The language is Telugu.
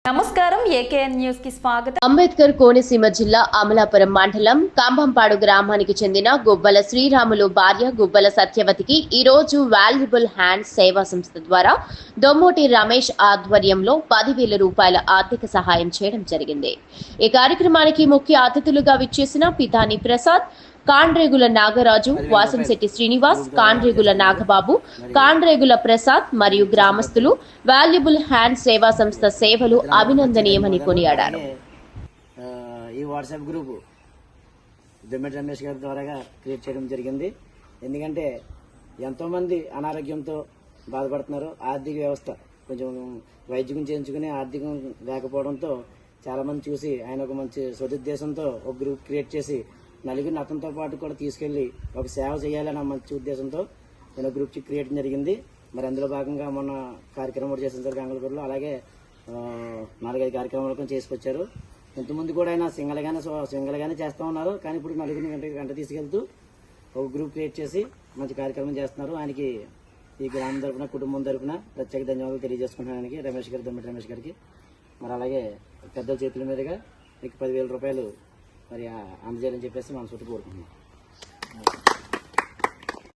నమస్కారం, ఏకేఎన్ న్యూస్ కి స్వాగతం. అంబేద్కర్ కోనసీమ జిల్లా అమలాపురం మండలం కంభంపాడు గ్రామానికి చెందిన గుబ్బల శ్రీరాములు భార్య గుబ్బల సత్యవతికి ఈ రోజు వాల్యుబుల్ హ్యాండ్స్ సేవా సంస్థ ద్వారా దొమ్మోటి రమేష్ ఆధ్వర్యంలో 10,000 రూపాయల ఆర్థిక సహాయం చేయడం జరిగింది. ఈ కార్యక్రమానికి ముఖ్య అతిథులుగా విచ్చేసిన పితాని ప్రసాద్, కాండ్రేగుల నాగరాజు, వాసంశెట్టి శ్రీనివాస్, కాండ్రేగుల నాగబాబు, కాండ్రేగుల ప్రసాద్ మరియు గ్రామస్తులు వాల్యుబుల్ హ్యాండ్ సేవా సంస్థ సేవలు అభినందనీయమని కొనియాడారు. ఈ వాట్సాప్ గ్రూప్ దొమ్మటి రమేష్ గారి ద్వారా క్రియేట్ చేయడం జరిగింది. ఎందుకంటే ఎంతో మంది అనారోగ్యంతో బాధపడుతున్నారు. ఆర్థిక వ్యవస్థ కొంచెం వైద్యం చేయించుకుని ఆర్థికం లేకపోవడంతో చాలా మంది చూసి ఆయన ఒక మంచి సదుద్దేశంతో ఒక గ్రూప్ క్రియేట్ చేసి నలుగురిని అతనితో పాటు కూడా తీసుకెళ్లి ఒక సేవ చేయాలన్న మంచి ఉద్దేశంతో నేను గ్రూప్ క్రియేట్ జరిగింది. మరి అందులో భాగంగా మొన్న కార్యక్రమం కూడా చేసిన గంగలపూర్లో, అలాగే 4-5 కార్యక్రమాలు కూడా చేసుకొచ్చారు. ఇంతకుముందు కూడా ఆయన సింగల్గానే చేస్తూ ఉన్నారు. కానీ ఇప్పుడు నలుగురిని వెంట తీసుకెళ్తూ ఒక గ్రూప్ క్రియేట్ చేసి మంచి కార్యక్రమం చేస్తున్నారు. ఆయనకి ఈ గ్రామం తరఫున, కుటుంబం తరఫున ప్రత్యేక ధన్యవాదాలు తెలియజేసుకుంటున్నాను ఆయనకి, రమేష్ గారు, దొమ్మటి రమేష్ గారికి. మరి అలాగే పెద్దల చేతుల మీదుగా మీకు 10,000 రూపాయలు మరి అందజేయాలని చెప్పేసి మనసుతో కోరుకుంటున్నాం.